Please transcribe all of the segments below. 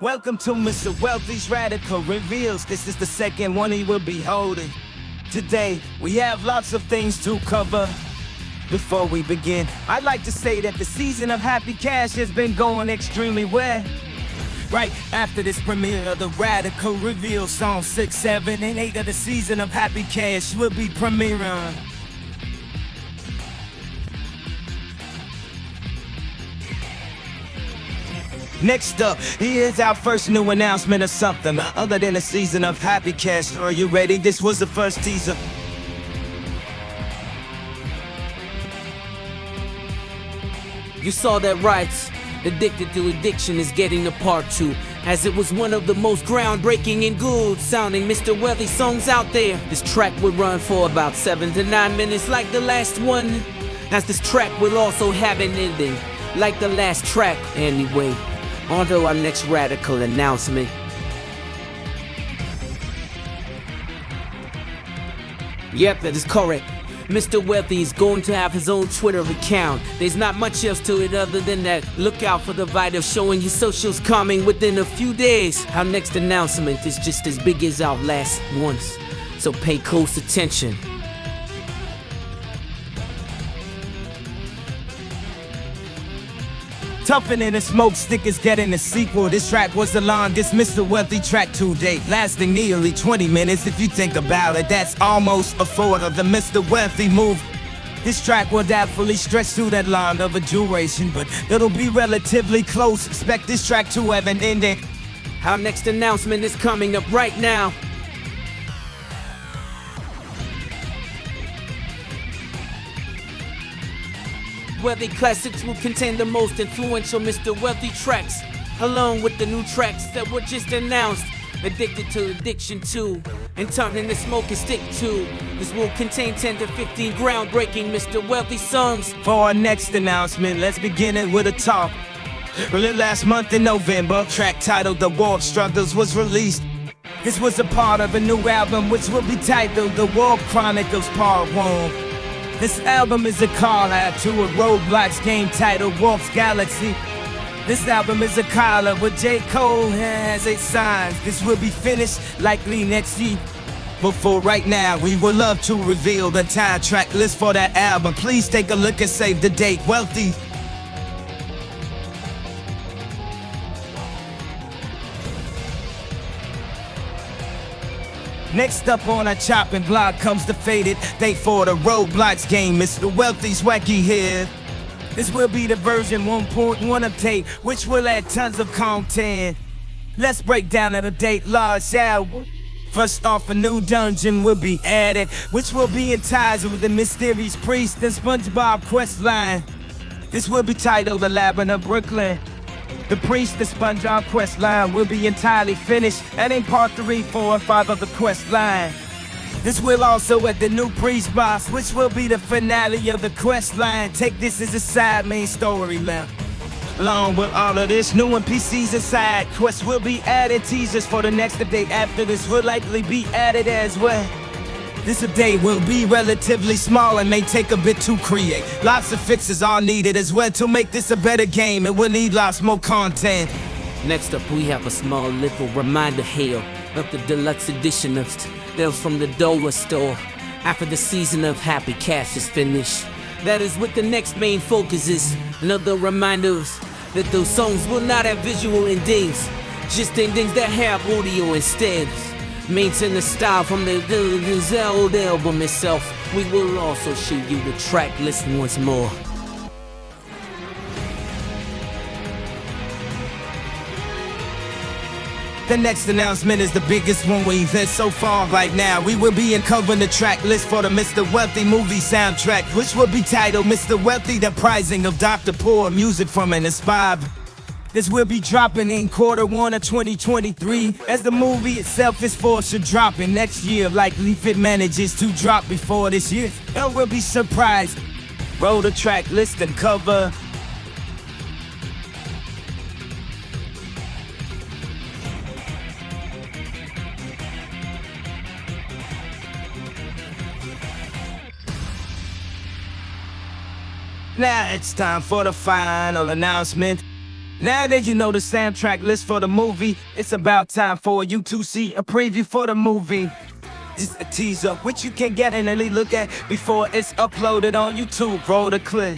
Welcome to Mr. Wealthy's Radical Reveals. This is the second one he will be holding. Today, we have lots of things to cover. Before we begin, I'd like to say that the season of Happy Cash has been going extremely well. Right after this premiere of the Radical Reveal Song 6, 7, and 8 of the season of Happy Cash will be premiering. Next up, here's our first new announcement of something other than a season of Happy Cash. Are you ready? This was the first teaser. You saw that right. Addicted to Addiction is getting a part 2, as it was one of the most groundbreaking and good sounding Mr. Wealthy songs out there. This track will run for about 7 to 9 minutes like the last one, as this track will also have an ending, like the last track. Anyway, on to our next radical announcement. Yep, that is correct. Mr. Wealthy is going to have his own Twitter account. There's not much else to it other than that. Look out for the video showing his socials coming within a few days. Our next announcement is just as big as our last ones, so pay close attention. Tougher Than a Smoke Stick is getting a sequel. This track was the longest Mr. Wealthy track to date, lasting nearly 20 minutes. If you think about it, that's almost a fourth of the Mr. Wealthy move. This track will definitely stretch through that line of a duration, but it'll be relatively close. Expect this track to have an ending. Our next announcement is coming up right now. Wealthy Classics will contain the most influential Mr. Wealthy tracks, along with the new tracks that were just announced. Addicted to Addiction 2 and Turning the Smoking Stick 2. This will contain 10 to 15 groundbreaking Mr. Wealthy songs. For our next announcement, let's begin it with a talk. Released last month in November, track titled The War Struggles was released. This was a part of a new album which will be titled The War Chronicles Part 1. This album is a call out to a Roblox game titled Wolf's Galaxy. This album is a call-out with J. Cole has a sign. This will be finished likely next year. But for right now, we would love to reveal the entire track list for that album. Please take a look and save the date. Wealthy. Next up on our chopping block comes the faded date for the Roblox game, Mr. Wealthy's Wacky here. This will be the version 1.1 update, which will add tons of content. Let's break down the date large out. First off, a new dungeon will be added, which will be entitled The Mysterious Priest and SpongeBob quest line. This will be titled The Labyrinth of Brooklyn. The Priest and SpongeBob quest line will be entirely finished, adding part 3, 4, and 5 of the quest line. This will also add the new priest boss, which will be the finale of the quest line. Take this as a side main story now. Along with all of this, new NPCs and side quests will be added. Teasers for the next update after this will likely be added as well. This update will be relatively small and may take a bit to create. Lots of fixes are needed as well to make this a better game. It will need lots more content. Next up, we have a small little reminder here of the deluxe edition of Tales from the Dollar Store after the season of Happy Cash is finished. That is what the next main focus is. Another reminders that those songs will not have visual endings, just endings that have audio instead. Maintain the style from the old album itself. We will also show you the track list once more. The next announcement is the biggest one we've had so far right now. We will be uncovering the track list for the Mr. Wealthy movie soundtrack, which will be titled Mr. Wealthy, The Prizing of Dr. Poor, music from an inspired. This will be dropping in Q1 of 2023, as the movie itself is forced to drop in next year, likely if it manages to drop before this year. And we'll be surprised. Roll the track list and cover. Now it's time for the final announcement. Now that you know the soundtrack list for the movie, it's about time for you to see a preview for the movie. Just a teaser, which you can get an early look at before it's uploaded on YouTube. Roll the clip.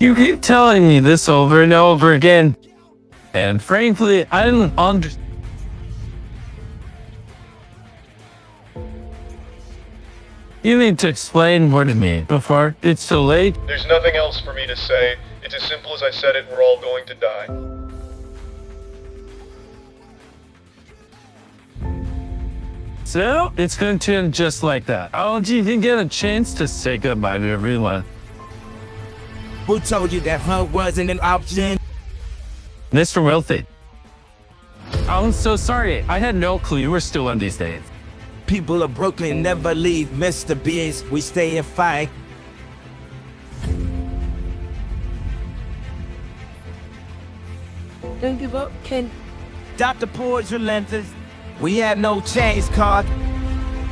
You keep telling me this over and over again, and frankly, I don't understand. You need to explain more to me before it's too late. There's nothing else for me to say. It's as simple as I said it, we're all going to die. So, it's going to end just like that. I don't even get a chance to say goodbye to everyone. Who told you that hunt wasn't an option? Mr. Wealthy. I'm so sorry. I had no clue you were still on these days. People of Brooklyn never leave Mr. B's. We stay and fight. Don't give up, Ken. Dr. Poor's relentless. We have no change card.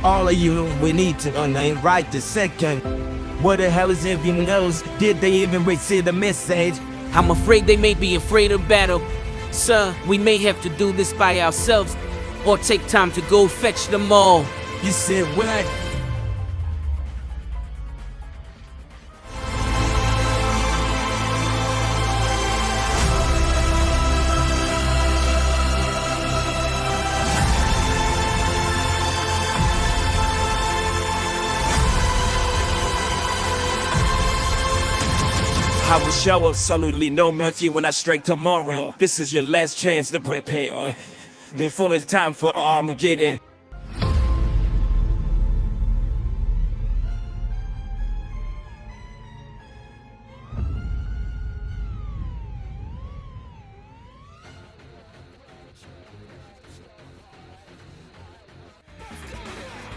All of you, we need to unname right this second. What the hell is everyone else? Did they even receive the message? I'm afraid they may be afraid of battle. Sir, we may have to do this by ourselves, or take time to go fetch them all. You said what? I will show absolutely no mercy when I strike tomorrow. This is your last chance to prepare. Before it's time for Armageddon.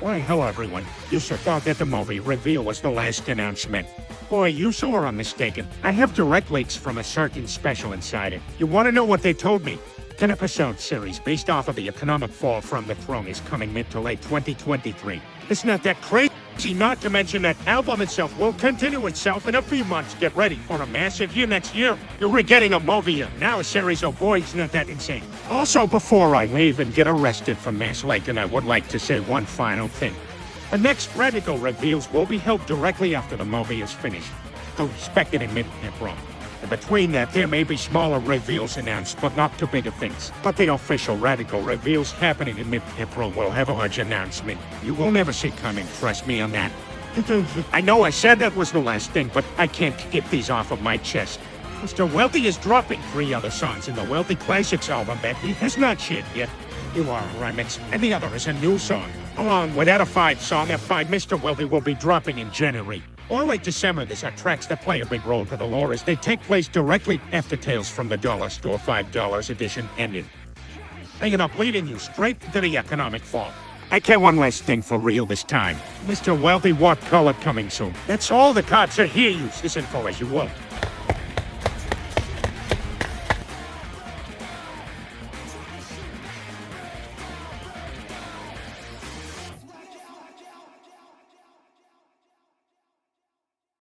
Why, hello everyone. You sure thought that the movie reveal was the last announcement. Boy, you sure are mistaken. I have direct leaks from a certain special insider. You want to know what they told me? 10-episode series based off of the economic fall from the throne is coming mid to late 2023. It's not that crazy, not to mention that album itself will continue itself in a few months. Get ready for a massive year next year. You're getting a movie, now a series. Oh boy, it's not that insane. Also, before I leave and get arrested for Mass Lincoln, I would like to say one final thing. The next radical reveals will be held directly after the movie is finished. So expect it in mid-April. And between that, there may be smaller reveals announced, but not too big of things. But the official radical reveals happening in mid-April will have a large announcement. You will never see coming, trust me on that. I know I said that was the last thing, but I can't get these off of my chest. Mr. Wealthy is dropping 3 other songs in the Wealthy Classics album that he has not shared yet. You are a remix, and the other is a new song. Along with that, a 5 song that Mr. Wealthy will be dropping in January. Or late December, these are tracks that play a big role for the lore as they take place directly after Tales from the Dollar Store $5 edition ended. Hanging up, leading you straight to the economic fall. I care one last thing for real this time. Mr. Wealthy, what color coming soon? That's all the cops are here. Use this info as you will.